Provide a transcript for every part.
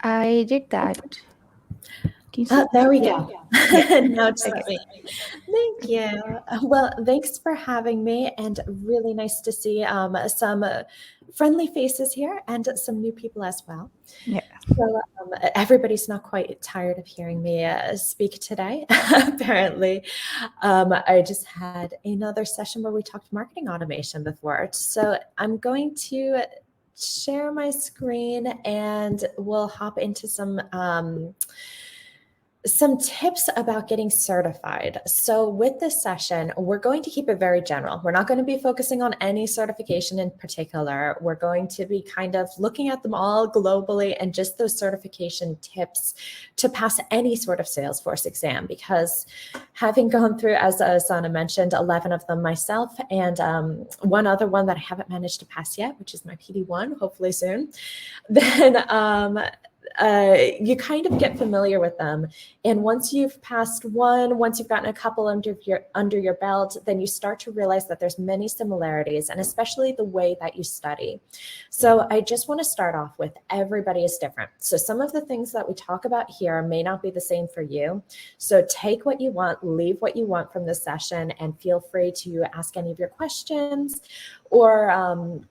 I did that. Can you see? There we Yeah. go. Yeah. Now it's Okay. me. Thank you. Well, thanks for having me, and really nice to see some friendly faces here and some new people as well. Yeah. So everybody's not quite tired of hearing me speak today, apparently. I just had another session where we talked marketing automation before. So I'm going to share my screen and we'll hop into some tips about getting certified. So with this session, we're going to keep it very general. We're not going to be focusing on any certification in particular. We're going to be kind of looking at them all globally and just those certification tips to pass any sort of Salesforce exam, because having gone through, as Sana mentioned, 11 of them myself, and one other one that I haven't managed to pass yet, which is my PD1, hopefully soon, then you kind of get familiar with them. And once you've passed one, once you've gotten a couple under your belt, then you start to realize that there's many similarities, and especially the way that you study. So I just want to start off with everybody is different. So some of the things that we talk about here may not be the same for you. So take what you want, leave what you want from this session, and feel free to ask any of your questions or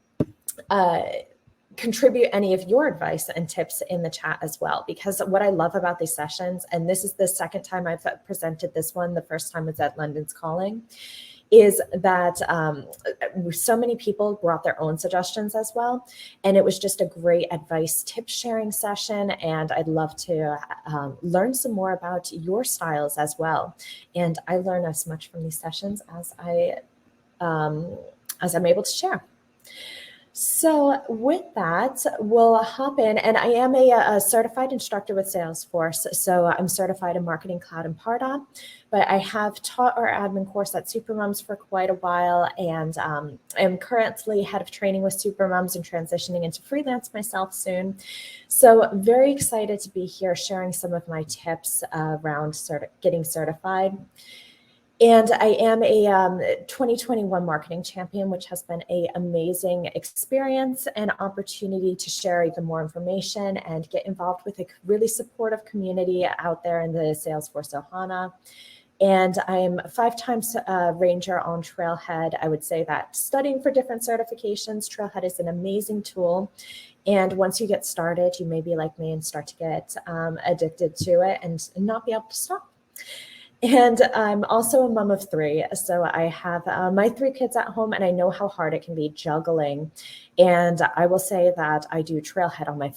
contribute any of your advice and tips in the chat as well. Because what I love about these sessions, and this is the second time I've presented this one, the first time was at London's Calling, is that so many people brought their own suggestions as well. And it was just a great advice tip sharing session. And I'd love to learn some more about your styles as well. And I learn as much from these sessions as I'm able to share. So with that, we'll hop in, and I am a certified instructor with Salesforce. So I'm certified in Marketing Cloud and Pardot, but I have taught our admin course at Supermoms for quite a while, and am currently head of training with Supermoms and transitioning into freelance myself soon. So very excited to be here sharing some of my tips around getting certified. And I am a 2021 marketing champion, which has been an amazing experience and opportunity to share even more information and get involved with a really supportive community out there in the Salesforce Ohana. And I'm 5 times Ranger on Trailhead. I would say that studying for different certifications, Trailhead is an amazing tool. And once you get started, you may be like me and start to get addicted to it and not be able to stop. And I'm also a mom of 3. So I have my 3 kids at home, and I know how hard it can be juggling. And I will say that I do Trailhead on my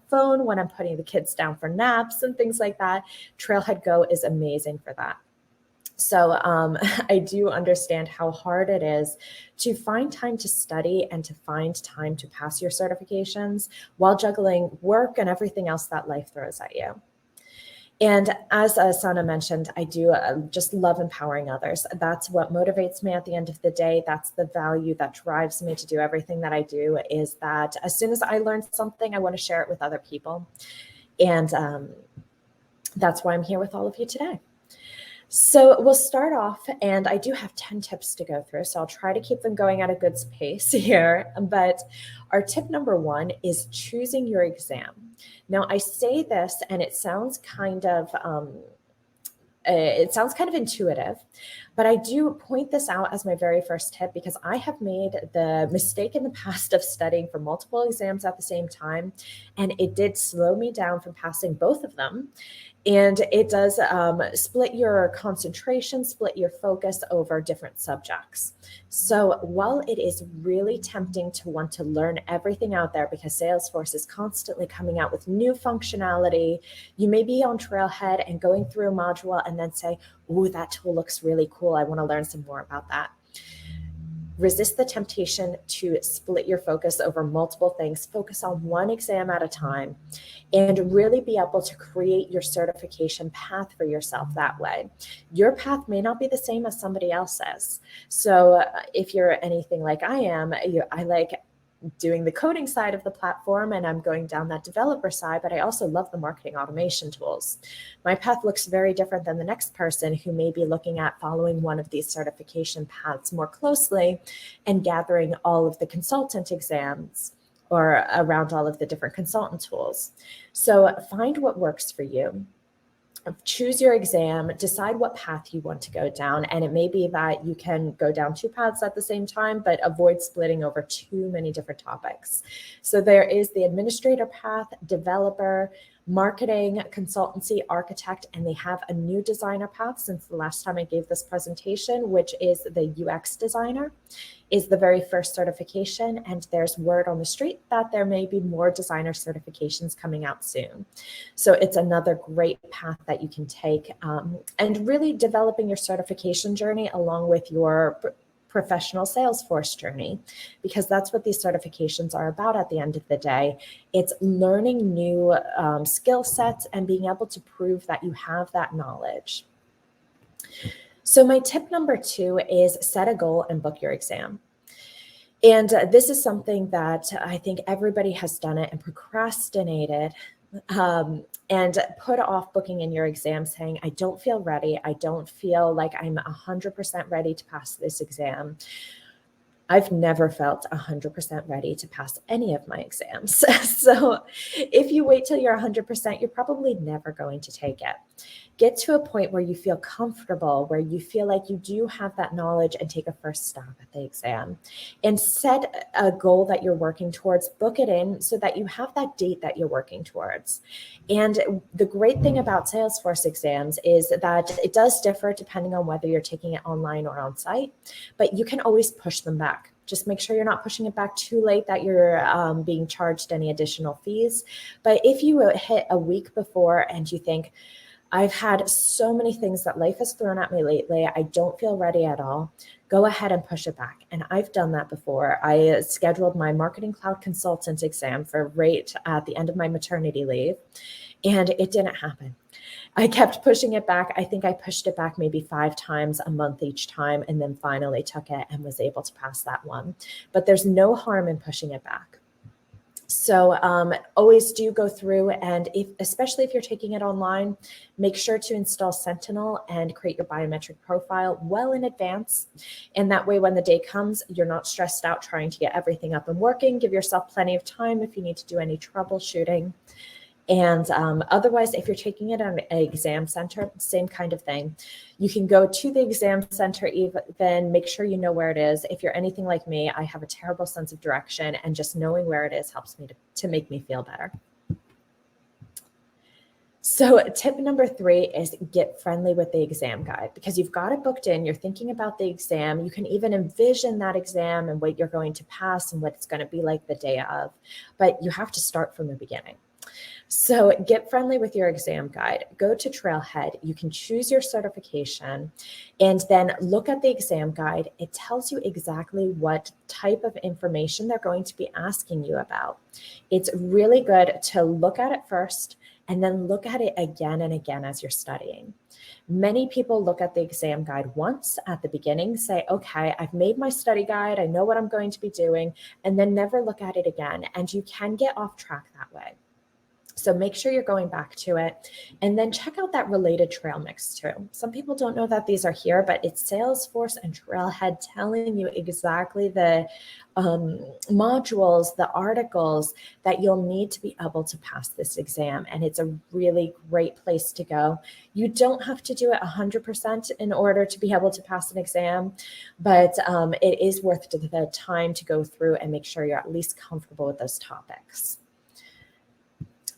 phone when I'm putting the kids down for naps and things like that. Trailhead Go is amazing for that. So I do understand how hard it is to find time to study and to find time to pass your certifications while juggling work and everything else that life throws at you. And as Sana mentioned, I do just love empowering others. That's what motivates me at the end of the day. That's the value that drives me to do everything that I do, is that as soon as I learn something, I want to share it with other people. And that's why I'm here with all of you today. So we'll start off, and I do have 10 tips to go through, so I'll try to keep them going at a good pace here. But our tip number 1 is choosing your exam. Now, I say this, and it sounds kind of intuitive, but I do point this out as my very first tip because I have made the mistake in the past of studying for multiple exams at the same time, and it did slow me down from passing both of them. And it does split your concentration, split your focus over different subjects. So while it is really tempting to want to learn everything out there because Salesforce is constantly coming out with new functionality, you may be on Trailhead and going through a module and then say, "Ooh, that tool looks really cool. I want to learn some more about that." Resist the temptation to split your focus over multiple things. Focus on one exam at a time and really be able to create your certification path for yourself that way. Your path may not be the same as somebody else's. So if you're anything like I am, I like doing the coding side of the platform and I'm going down that developer side, but I also love the marketing automation tools. My path looks very different than the next person who may be looking at following one of these certification paths more closely and gathering all of the consultant exams or around all of the different consultant tools. So find what works for you. Choose your exam, decide what path you want to go down. And it may be that you can go down 2 paths at the same time, but avoid splitting over too many different topics. So there is the administrator path, developer, marketing, consultancy, architect, and they have a new designer path since the last time I gave this presentation, which is the UX designer, is the very first certification. And there's word on the street that there may be more designer certifications coming out soon. So it's another great path that you can take, and really developing your certification journey along with your professional Salesforce journey, because that's what these certifications are about at the end of the day. It's learning new skill sets and being able to prove that you have that knowledge. So my tip number 2 is set a goal and book your exam. And this is something that I think everybody has done it and procrastinated and put off booking in your exam, saying, I don't feel ready. I don't feel like I'm 100% ready to pass this exam. I've never felt 100% ready to pass any of my exams. So if you wait till you're 100%, you're probably never going to take it. Get to a point where you feel comfortable, where you feel like you do have that knowledge, and take a first stab at the exam. And set a goal that you're working towards, book it in so that you have that date that you're working towards. And the great thing about Salesforce exams is that it does differ depending on whether you're taking it online or on site, but you can always push them back. Just make sure you're not pushing it back too late that you're being charged any additional fees. But if you hit a week before and you think, I've had so many things that life has thrown at me lately, I don't feel ready at all, go ahead and push it back. And I've done that before. I scheduled my Marketing Cloud Consultant exam for right at the end of my maternity leave, and it didn't happen. I kept pushing it back. I think I pushed it back maybe 5 times a month each time, and then finally took it and was able to pass that one. But there's no harm in pushing it back. So always do go through, and especially if you're taking it online, make sure to install Sentinel and create your biometric profile well in advance. And that way, when the day comes, you're not stressed out trying to get everything up and working. Give yourself plenty of time if you need to do any troubleshooting. And otherwise, if you're taking it at an exam center, same kind of thing. You can go to the exam center, even make sure you know where it is. If you're anything like me, I have a terrible sense of direction, and just knowing where it is helps me to make me feel better. So tip number 3 is get friendly with the exam guide, because you've got it booked in. You're thinking about the exam. You can even envision that exam and what you're going to pass and what it's going to be like the day of, but you have to start from the beginning. So get friendly with your exam guide. Go to Trailhead. You can choose your certification and then look at the exam guide. It tells you exactly what type of information they're going to be asking you about. It's really good to look at it first and then look at it again and again as you're studying. Many people look at the exam guide once at the beginning, say, okay, I've made my study guide, I know what I'm going to be doing, and then never look at it again. And you can get off track that way. So make sure you're going back to it, and then check out that related trail mix too. Some people don't know that these are here, but it's Salesforce and Trailhead telling you exactly the modules, the articles that you'll need to be able to pass this exam. And it's a really great place to go. You don't have to do it 100% in order to be able to pass an exam, but it is worth the time to go through and make sure you're at least comfortable with those topics.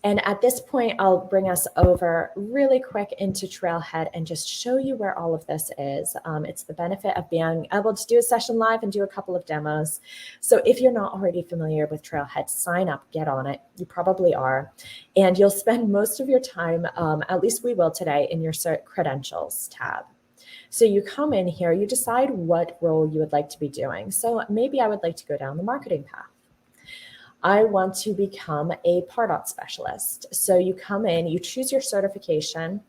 And at this point, I'll bring us over really quick into Trailhead and just show you where all of this is. It's the benefit of being able to do a session live and do a couple of demos. So if you're not already familiar with Trailhead, sign up, get on it. You probably are. And you'll spend most of your time, at least we will today, in your credentials tab. So you come in here, you decide what role you would like to be doing. So maybe I would like to go down the marketing path. I want to become a Pardot specialist. So you come in, you choose your certification,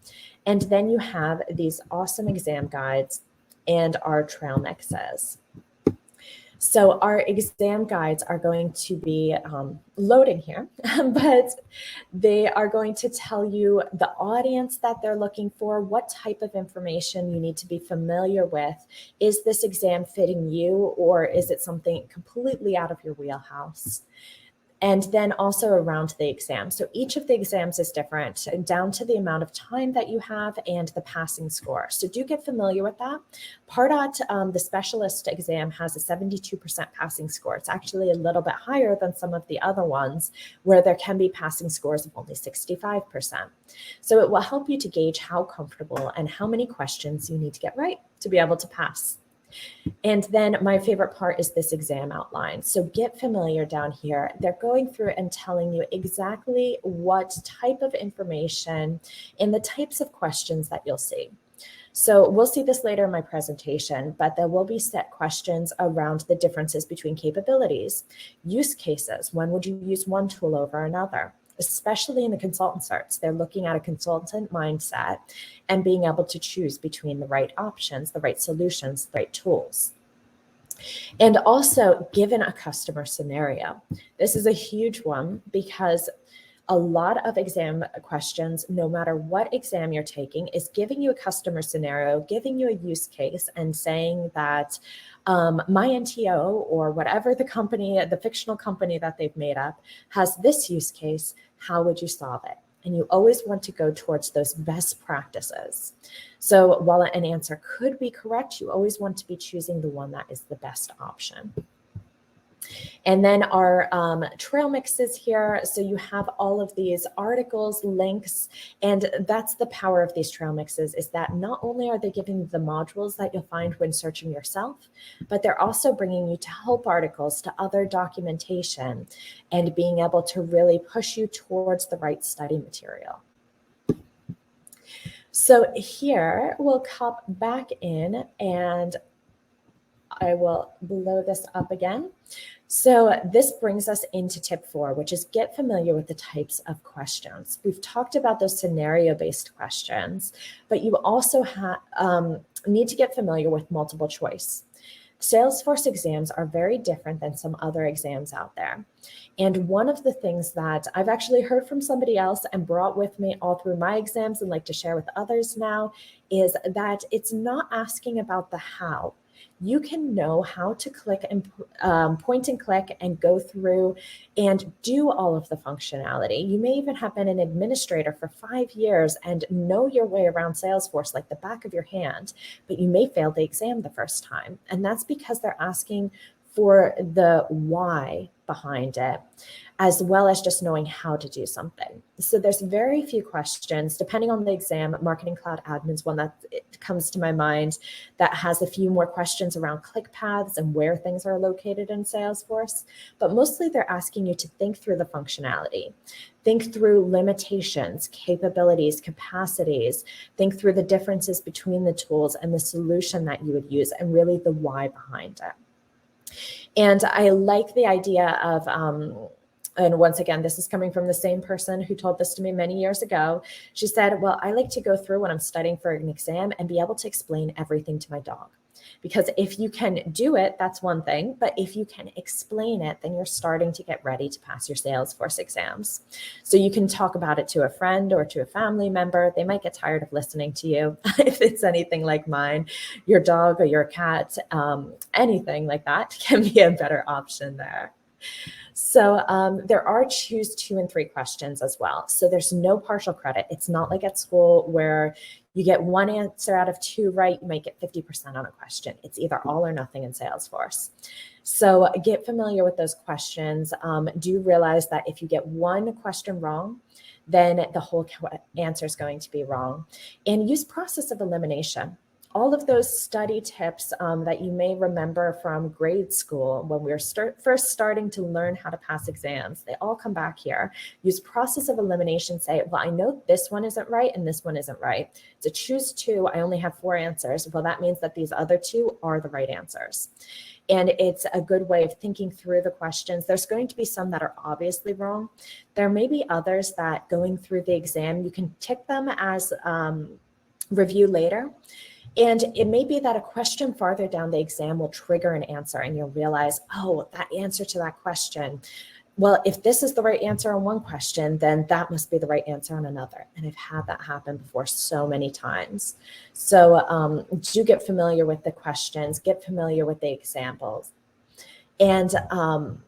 and then you have these awesome exam guides and our trail mixes. So our exam guides are going to be loading here, but they are going to tell you the audience that they're looking for, what type of information you need to be familiar with. Is this exam fitting you, or is it something completely out of your wheelhouse? and then also around the exam. So each of the exams is different, down to the amount of time that you have and the passing score. So do get familiar with that. Pardot, the specialist exam, has a 72% passing score. It's actually a little bit higher than some of the other ones where there can be passing scores of only 65%. So it will help you to gauge how comfortable and how many questions you need to get right to be able to pass. And then my favorite part is this exam outline. So get familiar down here. They're going through and telling you exactly what type of information and the types of questions that you'll see. So we'll see this later in my presentation, but there will be set questions around the differences between capabilities, use cases. When would you use one tool over another? Especially in the consultant certs, they're looking at a consultant mindset and being able to choose between the right options, the right solutions, the right tools. And also given a customer scenario. This is a huge one because a lot of exam questions, no matter what exam you're taking, is giving you a customer scenario, giving you a use case, and saying that my NTO or whatever the company, the fictional company that they've made up, has this use case. How would you solve it? And you always want to go towards those best practices. So while an answer could be correct, you always want to be choosing the one that is the best option. And then our trail mixes here. So you have all of these articles, links, and that's the power of these trail mixes, is that not only are they giving you the modules that you'll find when searching yourself, but they're also bringing you to help articles, to other documentation, and being able to really push you towards the right study material. So here we'll hop back in and I will blow this up again. So this brings us into tip 4, which is get familiar with the types of questions. We've talked about those scenario-based questions, but you also need to get familiar with multiple choice. Salesforce exams are very different than some other exams out there. And one of the things that I've actually heard from somebody else and brought with me all through my exams and like to share with others now is that it's not asking about the how. You can know how to click and point and click and go through and do all of the functionality. You may even have been an administrator for 5 years and know your way around Salesforce like the back of your hand, but you may fail the exam the first time. And that's because they're asking for the why behind it, as well as just knowing how to do something. So there's very few questions, depending on the exam. Marketing Cloud Admin's one that comes to my mind that has a few more questions around click paths and where things are located in Salesforce. But mostly they're asking you to think through the functionality, think through limitations, capabilities, capacities, think through the differences between the tools and the solution that you would use, and really the why behind it. And I like the idea of, and once again, this is coming from the same person who told this to me many years ago. She said, well, I like to go through when I'm studying for an exam and be able to explain everything to my dog. Because if you can do it, that's one thing. But if you can explain it, then you're starting to get ready to pass your Salesforce exams. So you can talk about it to a friend or to a family member. They might get tired of listening to you if it's anything like mine. Your dog or your cat, anything like that can be a better option there. So there are choose 2 and 3 questions as well. So there's no partial credit. It's not like at school where you get 1 answer out of 2 right, you might get 50% on a question. It's either all or nothing in Salesforce. So get familiar with those questions. Do realize that if you get 1 question wrong, then the whole answer is going to be wrong. And use process of elimination. All of those study tips that you may remember from grade school when we were first starting to learn how to pass exams, they all come back here. Use process of elimination. Say, well, I know this one isn't right and this one isn't right. To choose 2, I only have 4 answers. Well, that means that these other 2 are the right answers. And it's a good way of thinking through the questions. There's going to be some that are obviously wrong. There may be others that going through the exam, you can tick them as review later. And it may be that a question farther down the exam will trigger an answer and you'll realize, oh, that answer to that question. Well, if this is the right answer on one question, then that must be the right answer on another. And I've had that happen before so many times. So do get familiar with the questions, get familiar with the examples. And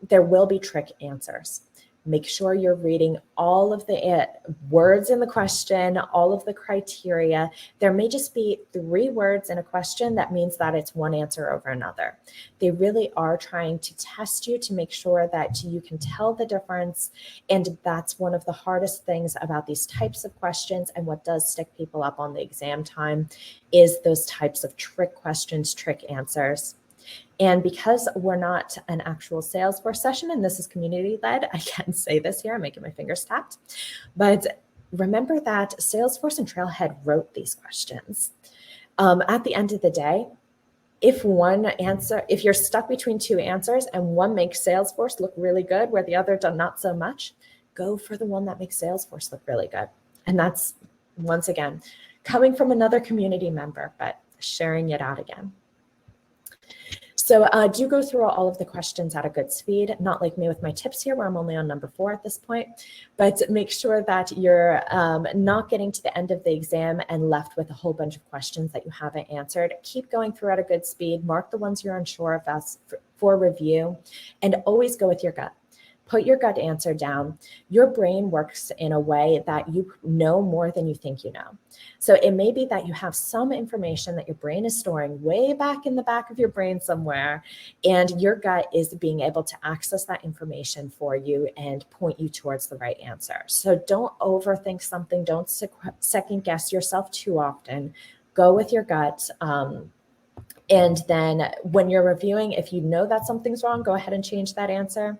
there will be trick answers. Make sure you're reading all of the words in the question, all of the criteria. There may just be 3 words in a question. That means that it's one answer over another. They really are trying to test you to make sure that you can tell the difference. And that's one of the hardest things about these types of questions, and what does stick people up on the exam time is those types of trick questions, trick answers. And because we're not an actual Salesforce session and this is community led, I can't say this here, I'm making my fingers tapped. But remember that Salesforce and Trailhead wrote these questions. At the end of the day, if you're stuck between 2 answers and one makes Salesforce look really good where the other does not so much, go for the one that makes Salesforce look really good. And that's, once again, coming from another community member, but sharing it out again. So do go through all of the questions at a good speed, not like me with my tips here where I'm only on number 4 at this point, but make sure that you're not getting to the end of the exam and left with a whole bunch of questions that you haven't answered. Keep going through at a good speed, mark the ones you're unsure of for review, and always go with your gut. Put your gut answer down. Your brain works in a way that you know more than you think you know. So it may be that you have some information that your brain is storing way back in the back of your brain somewhere, and your gut is being able to access that information for you and point you towards the right answer. So don't overthink something. Don't second guess yourself too often. Go with your gut. And then when you're reviewing, if you know that something's wrong, go ahead and change that answer.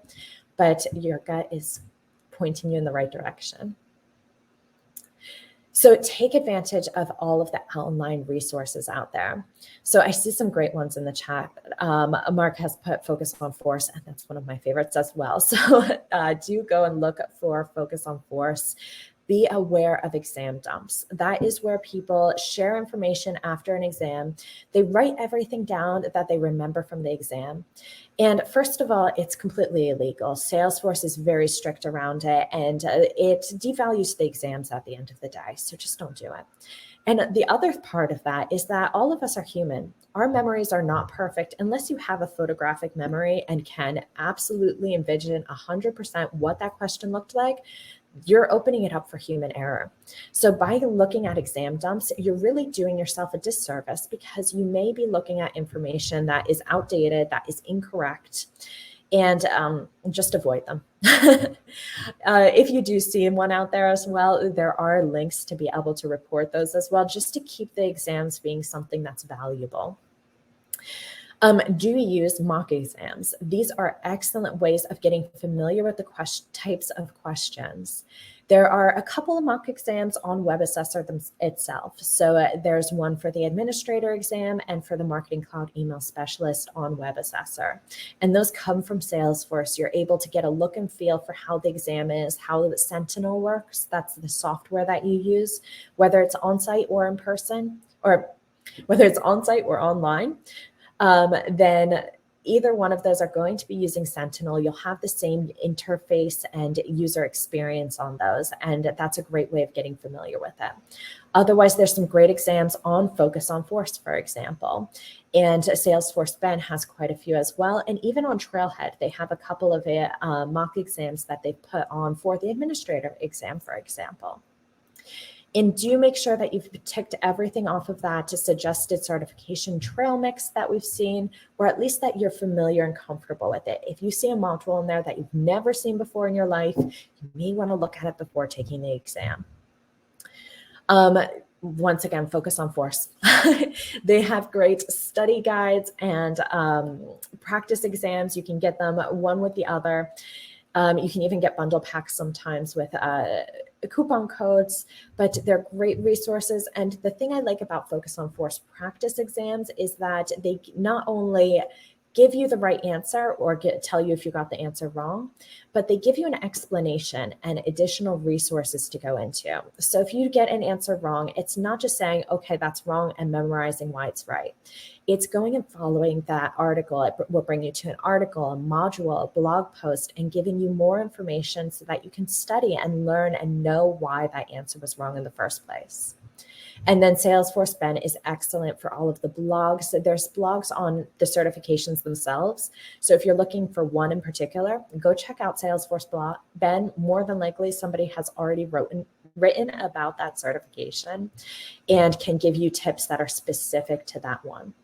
But your gut is pointing you in the right direction. So take advantage of all of the online resources out there. So I see some great ones in the chat. Mark has put Focus on Force, and that's one of my favorites as well. So do go and look for Focus on Force. Be aware of exam dumps. That is where people share information after an exam. They write everything down that they remember from the exam. And first of all, it's completely illegal. Salesforce is very strict around it, and it devalues the exams at the end of the day. So just don't do it. And the other part of that is that all of us are human. Our memories are not perfect unless you have a photographic memory and can absolutely envision 100% what that question looked like. You're opening it up for human error. So by looking at exam dumps, you're really doing yourself a disservice because you may be looking at information that is outdated, that is incorrect, and just avoid them. If you do see one out there as well, there are links to be able to report those as well, just to keep the exams being something that's valuable. Do use mock exams? These are excellent ways of getting familiar with the types of questions. There are a couple of mock exams on WebAssessor itself. So there's one for the administrator exam and for the Marketing Cloud Email Specialist on WebAssessor. And those come from Salesforce. You're able to get a look and feel for how the exam is, how the Sentinel works. That's the software that you use, whether it's on-site or in person, or whether it's on-site or online. Then either one of those are going to be using Sentinel. You'll have the same interface and user experience on those, and that's a great way of getting familiar with it. Otherwise, there's some great exams on Focus on Force, for example, and Salesforce Ben has quite a few as well. And even on Trailhead, they have a couple of mock exams that they put on for the administrator exam, for example. And do make sure that you've ticked everything off of that suggested certification trail mix that we've seen, or at least that you're familiar and comfortable with it. If you see a module in there that you've never seen before in your life, you may want to look at it before taking the exam. Once again, Focus on Force. They have great study guides and practice exams. You can get them one with the other. You can even get bundle packs sometimes with coupon codes, but they're great resources. And the thing I like about Focus on Force practice exams is that they not only give you the right answer or tell you if you got the answer wrong, but they give you an explanation and additional resources to go into. So if you get an answer wrong, it's not just saying, okay, that's wrong and memorizing why it's right. It's going and following that article. It will bring you to an article, a module, a blog post, and giving you more information so that you can study and learn and know why that answer was wrong in the first place. And then Salesforce Ben is excellent for all of the blogs. So there's blogs on the certifications themselves. So if you're looking for one in particular, go check out Salesforce blog. Ben, more than likely somebody has already written about that certification and can give you tips that are specific to that one.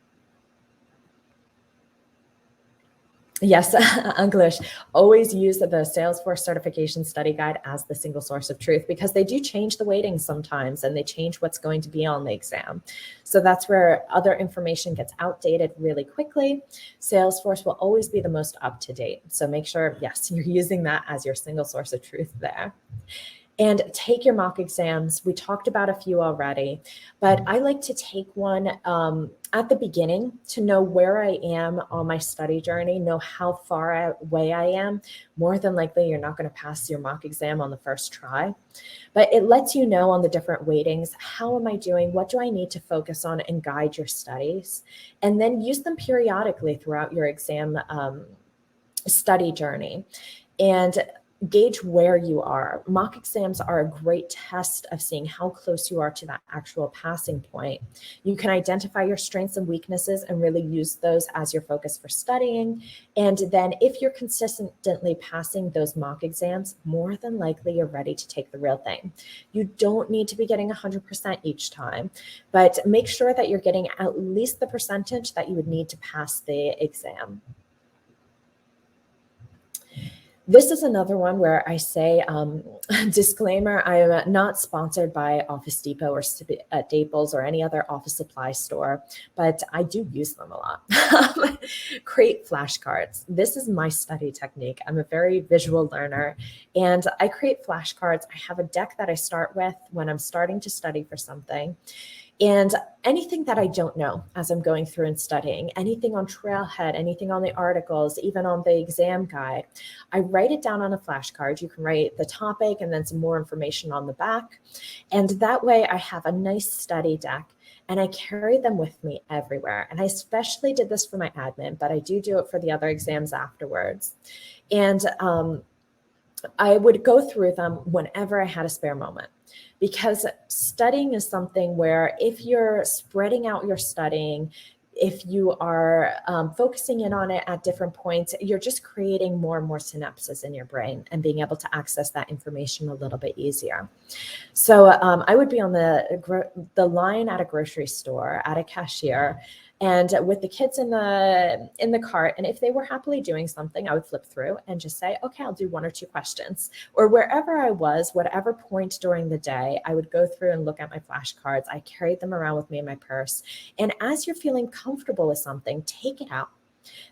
Yes, English. Always use the Salesforce certification study guide as the single source of truth, because they do change the weighting sometimes and they change what's going to be on the exam. So that's where other information gets outdated really quickly. Salesforce will always be the most up to date. So make sure, yes, you're using that as your single source of truth there. And take your mock exams. We talked about a few already, but I like to take one at the beginning to know where I am on my study journey, know how far away I am. More than likely, you're not going to pass your mock exam on the first try, but it lets you know on the different weightings, how am I doing? What do I need to focus on and guide your studies? And then use them periodically throughout your exam study journey. And gauge where you are. Mock exams are a great test of seeing how close you are to that actual passing point. You can identify your strengths and weaknesses and really use those as your focus for studying. And then if you're consistently passing those mock exams, more than likely you're ready to take the real thing. You don't need to be getting 100% each time, but make sure that you're getting at least the percentage that you would need to pass the exam. This is another one where I say, disclaimer, I am not sponsored by Office Depot or Staples or any other office supply store, but I do use them a lot. Create flashcards. This is my study technique. I'm a very visual learner, and I create flashcards. I have a deck that I start with when I'm starting to study for something. And anything that I don't know as I'm going through and studying, anything on Trailhead, anything on the articles, even on the exam guide, I write it down on a flashcard. You can write the topic and then some more information on the back. And that way I have a nice study deck and I carry them with me everywhere. And I especially did this for my admin, but I do it for the other exams afterwards. And I would go through them whenever I had a spare moment, because studying is something where if you're spreading out your studying, if you are focusing in on it at different points, you're just creating more and more synapses in your brain and being able to access that information a little bit easier. So I would be on the line at a grocery store, at a cashier, and with the kids in the cart. And if they were happily doing something, I would flip through and just say, okay, I'll do one or two questions. Or wherever I was, whatever point during the day, I would go through and look at my flashcards. I carried them around with me in my purse. And as you're feeling comfortable with something, take it out.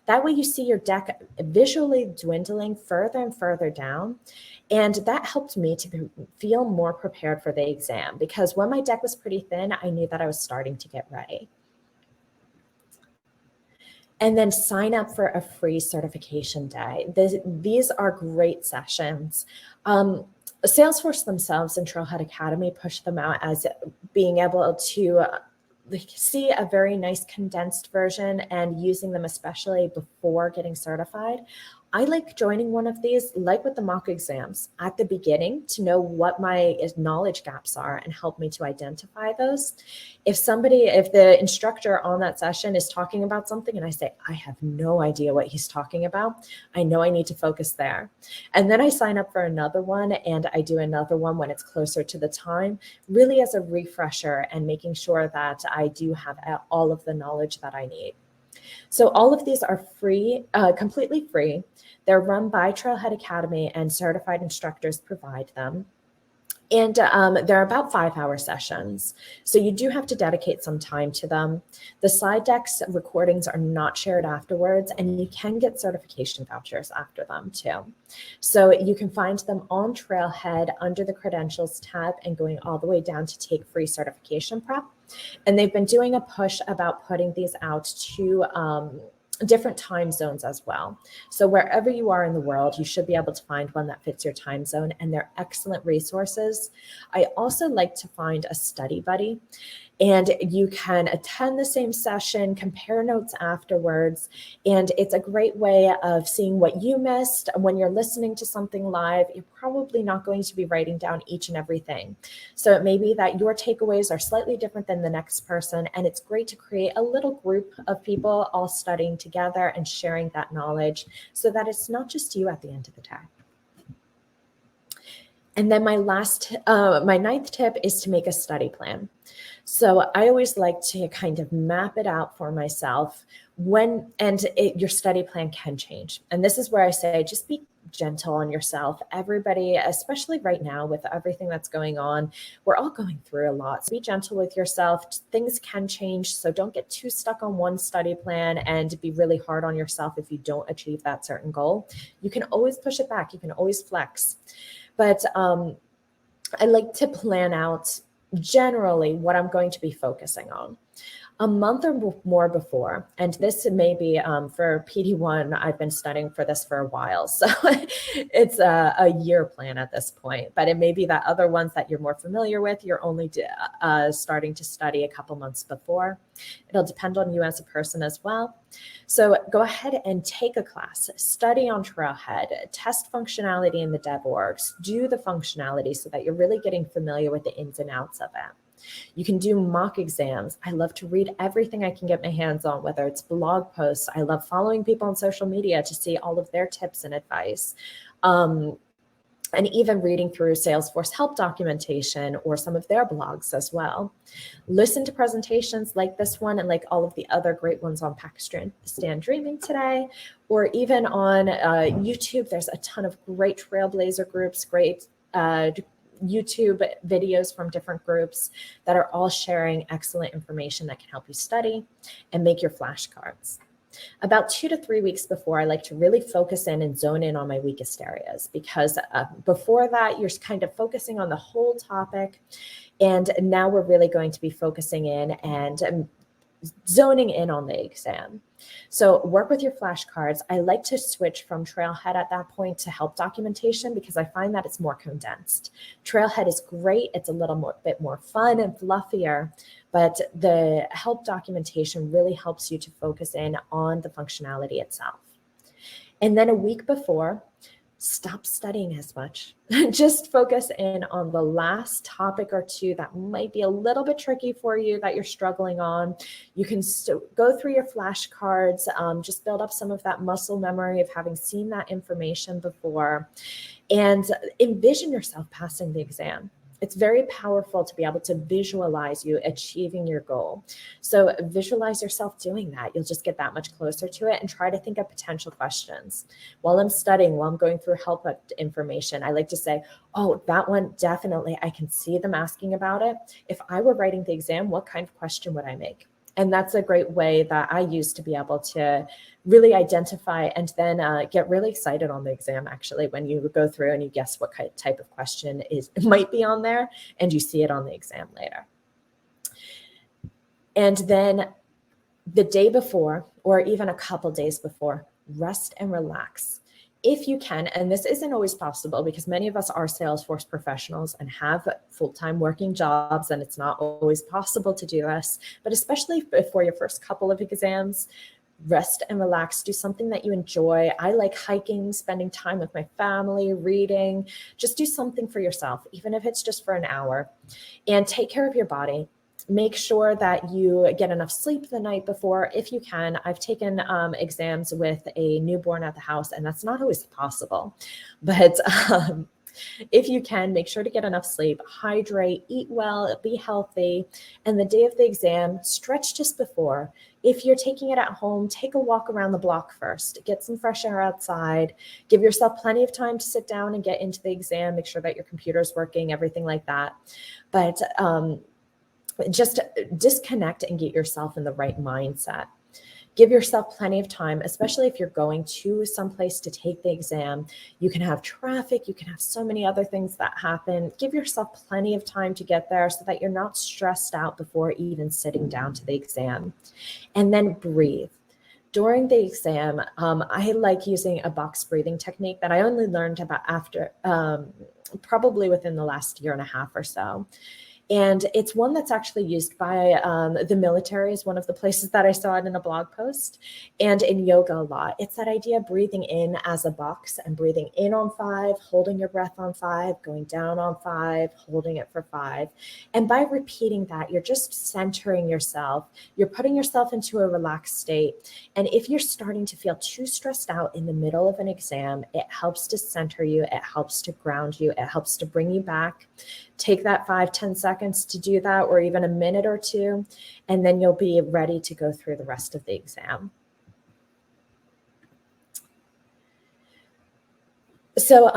That way you see your deck visually dwindling further and further down. And that helped me to feel more prepared for the exam, because when my deck was pretty thin, I knew that I was starting to get ready. And then sign up for a free certification day. These are great sessions. Salesforce themselves and Trailhead Academy push them out as being able to see a very nice condensed version and using them especially before getting certified. I like joining one of these, like with the mock exams, at the beginning to know what my knowledge gaps are and help me to identify those. If the instructor on that session is talking about something and I say, I have no idea what he's talking about, I know I need to focus there. And then I sign up for another one and I do another one when it's closer to the time, really as a refresher and making sure that I do have all of the knowledge that I need. So all of these are free, completely free. They're run by Trailhead Academy and certified instructors provide them. And they're about 5-hour sessions. So you do have to dedicate some time to them. The slide decks recordings are not shared afterwards, and you can get certification vouchers after them too. So you can find them on Trailhead under the credentials tab and going all the way down to take free certification prep. And they've been doing a push about putting these out to different time zones as well. So wherever you are in the world, you should be able to find one that fits your time zone, and they're excellent resources. I also like to find a study buddy, and you can attend the same session, compare notes afterwards. And it's a great way of seeing what you missed. When you're listening to something live, you're probably not going to be writing down each and everything. So it may be that your takeaways are slightly different than the next person. And it's great to create a little group of people all studying together and sharing that knowledge so that it's not just you at the end of the day. And then my ninth tip is to make a study plan. So I always like to kind of map it out for myself your study plan can change. And this is where I say, just be gentle on yourself. Everybody, especially right now with everything that's going on, we're all going through a lot. So be gentle with yourself. Things can change. So don't get too stuck on one study plan and be really hard on yourself if you don't achieve that certain goal. You can always push it back. You can always flex. But I like to plan out generally what I'm going to be focusing on a month or more before. And this may be for PD1, I've been studying for this for a while. So it's a year plan at this point, but it may be that other ones that you're more familiar with, you're only starting to study a couple months before. It'll depend on you as a person as well. So go ahead and take a class, study on Trailhead, test functionality in the dev orgs, do the functionality so that you're really getting familiar with the ins and outs of it. You can do mock exams. I love to read everything I can get my hands on, whether it's blog posts. I love following people on social media to see all of their tips and advice. And even reading through Salesforce help documentation or some of their blogs as well. Listen to presentations like this one and like all of the other great ones on Pakistan Dreaming today, or even on YouTube. There's a ton of great Trailblazer groups, great YouTube videos from different groups that are all sharing excellent information that can help you study and make your flashcards. About 2 to 3 weeks before, I like to really focus in and zone in on my weakest areas, because before that, you're kind of focusing on the whole topic. And now we're really going to be focusing in and zoning in on the exam. So work with your flashcards. I like to switch from Trailhead at that point to help documentation because I find that it's more condensed. Trailhead is great. It's a bit more fun and fluffier, but the help documentation really helps you to focus in on the functionality itself. And then a week before, stop studying as much. Just focus in on the last topic or two that might be a little bit tricky for you that you're struggling on. You can go through your flashcards, just build up some of that muscle memory of having seen that information before, and envision yourself passing the exam. It's very powerful to be able to visualize you achieving your goal. So visualize yourself doing that. You'll just get that much closer to it, and try to think of potential questions. While I'm studying, while I'm going through help information, I like to say, oh, that one, definitely, I can see them asking about it. If I were writing the exam, what kind of question would I make? And that's a great way that I use to be able to really identify and then get really excited on the exam, actually, when you go through and you guess what type of question might be on there, and you see it on the exam later. And then the day before, or even a couple days before, rest and relax. If you can, and this isn't always possible because many of us are Salesforce professionals and have full-time working jobs, and it's not always possible to do this, but especially before your first couple of exams, rest and relax. Do something that you enjoy. I like hiking, spending time with my family, reading. Just do something for yourself, even if it's just for an hour, and take care of your body. Make sure that you get enough sleep the night before if you can. I've taken exams with a newborn at the house, and that's not always possible. But if you can, make sure to get enough sleep, hydrate, eat well, be healthy. And the day of the exam, stretch just before. If you're taking it at home, take a walk around the block first. Get some fresh air outside. Give yourself plenty of time to sit down and get into the exam. Make sure that your computer's working, everything like that. But just disconnect and get yourself in the right mindset. Give yourself plenty of time, especially if you're going to someplace to take the exam. You can have traffic, you can have so many other things that happen. Give yourself plenty of time to get there so that you're not stressed out before even sitting down to the exam. And then breathe. during the exam, I like using a box breathing technique that I only learned about after probably within the last year and a half or so. And it's one that's actually used by the military, is one of the places that I saw it in a blog post, and in yoga a lot. It's that idea of breathing in as a box and breathing in on 5, holding your breath on 5, going down on 5, holding it for 5. And by repeating that, you're just centering yourself. You're putting yourself into a relaxed state. And if you're starting to feel too stressed out in the middle of an exam, it helps to center you. It helps to ground you. It helps to bring you back. Take that 5-10 seconds to do that, or even a minute or two, and then you'll be ready to go through the rest of the exam. So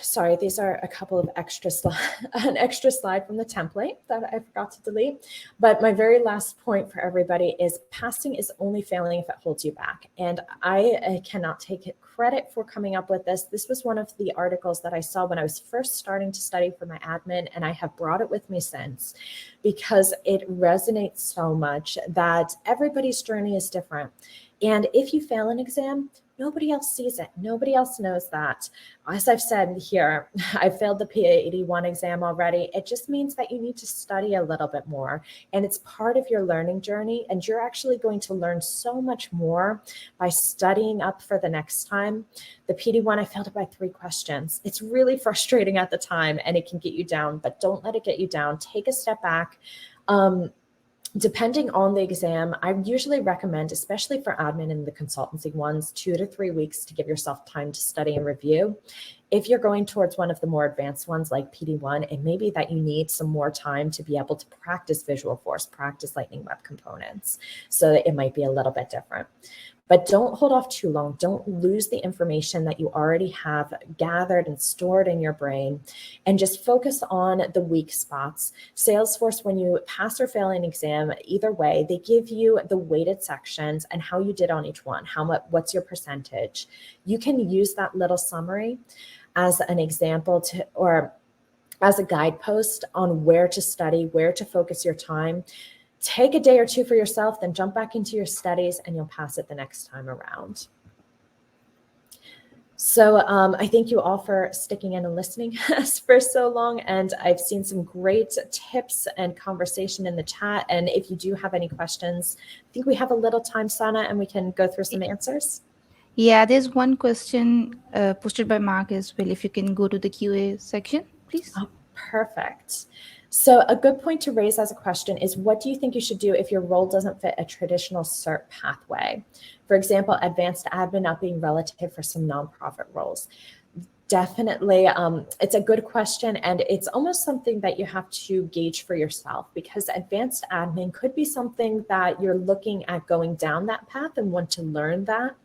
sorry, these are a couple of an extra slide from the template that I forgot to delete. But my very last point for everybody is passing is only failing if it holds you back. And I cannot take credit for coming up with this. This was one of the articles that I saw when I was first starting to study for my admin, and I have brought it with me since, because it resonates so much that everybody's journey is different. And if you fail an exam, nobody else sees it. Nobody else knows that. As I've said here, I failed the P81 exam already. It just means that you need to study a little bit more. And it's part of your learning journey. And you're actually going to learn so much more by studying up for the next time. The PD1, I failed it by 3 questions. It's really frustrating at the time, and it can get you down, but don't let it get you down. Take a step back. Depending on the exam, I usually recommend, especially for admin and the consultancy ones, 2 to 3 weeks to give yourself time to study and review. If you're going towards one of the more advanced ones like PD1, it may be that you need some more time to be able to practice Visualforce, practice Lightning Web Components. So it might be a little bit different. But don't hold off too long. Don't lose the information that you already have gathered and stored in your brain, and just focus on the weak spots. Salesforce, when you pass or fail an exam, either way, they give you the weighted sections and how you did on each one, what's your percentage. You can use that little summary as an example or as a guidepost on where to study, where to focus your time. Take a day or two for yourself, then jump back into your studies, and you'll pass it the next time around. So I thank you all for sticking in and listening for so long. And I've seen some great tips and conversation in the chat. And if you do have any questions, I think we have a little time, Sana, and we can go through some answers. Yeah, there's one question posted by Mark as well. If you can go to the QA section, please. Oh, perfect. So a good point to raise as a question is, what do you think you should do if your role doesn't fit a traditional CERT pathway? For example, advanced admin not being relative for some nonprofit roles. Definitely, it's a good question, and it's almost something that you have to gauge for yourself, because advanced admin could be something that you're looking at going down that path and want to learn that.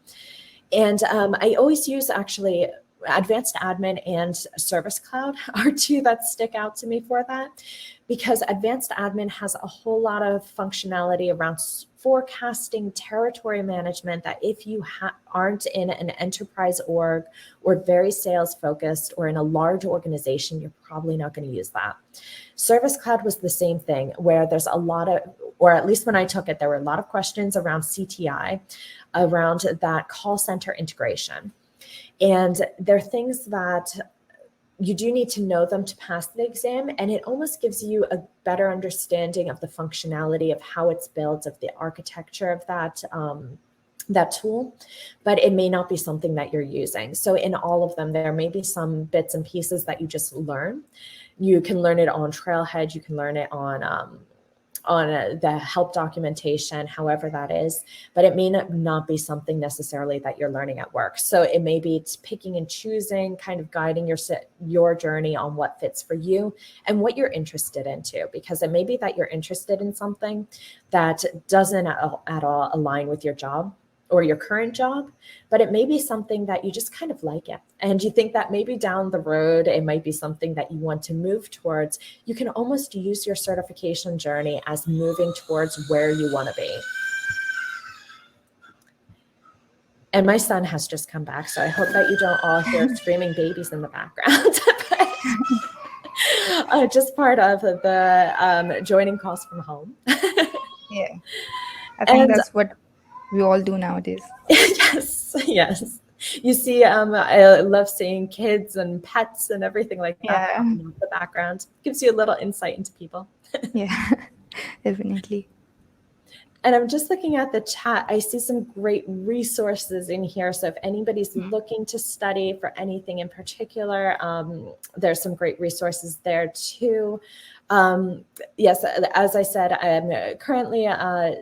And I always use actually advanced admin and Service Cloud are 2 that stick out to me for that, because advanced admin has a whole lot of functionality around forecasting, territory management, that if you aren't in an enterprise org or very sales focused or in a large organization, you're probably not going to use that. Service Cloud was the same thing, where there's a lot of, or at least when I took it, there were a lot of questions around CTI, around that call center integration. And there are things that you do need to know them to pass the exam, and it almost gives you a better understanding of the functionality of how it's built, of the architecture of that tool, but it may not be something that you're using. So in all of them, there may be some bits and pieces that you just learn. You can learn it on Trailhead, you can learn it on the help documentation, however that is, but it may not be something necessarily that you're learning at work. So it may be picking and choosing, kind of guiding your journey on what fits for you and what you're interested in too, because it may be that you're interested in something that doesn't at all align with your job or your current job, but it may be something that you just kind of like it. And you think that maybe down the road, it might be something that you want to move towards. You can almost use your certification journey as moving towards where you want to be. And my son has just come back, so I hope that you don't all hear screaming babies in the background. Just part of the joining calls from home. Yeah, I think that's what We all do nowadays. Yes, yes. You see, I love seeing kids and pets and everything like that Yeah. popping up in the background. Gives you a little insight into people. Yeah. Definitely. And I'm just looking at the chat. I see some great resources in here. So if anybody's looking to study for anything in particular, there's some great resources there too. Yes, as I said, I'm currently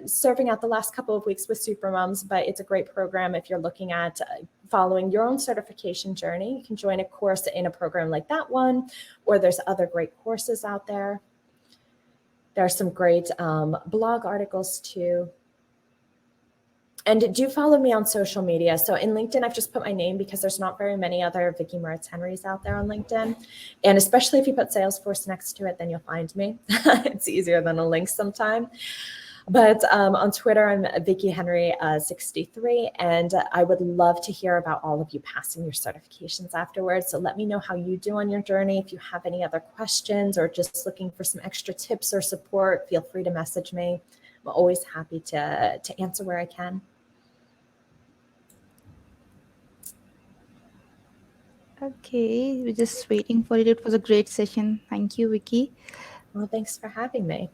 serving out the last couple of weeks with Supermoms, but it's a great program if you're looking at following your own certification journey. You can join a course in a program like that one, or there's other great courses out there. There are some great blog articles too. And do follow me on social media. So in LinkedIn, I've just put my name because there's not very many other Vicki Moritz-Henrys out there on LinkedIn. And especially if you put Salesforce next to it, then you'll find me. It's easier than a link sometime. But on Twitter, I'm Vicki Henry 63, and I would love to hear about all of you passing your certifications afterwards. So let me know how you do on your journey. If you have any other questions or just looking for some extra tips or support, feel free to message me. I'm always happy to answer where I can. Okay. We're just waiting for it. It was a great session. Thank you, Vicky. Well, thanks for having me.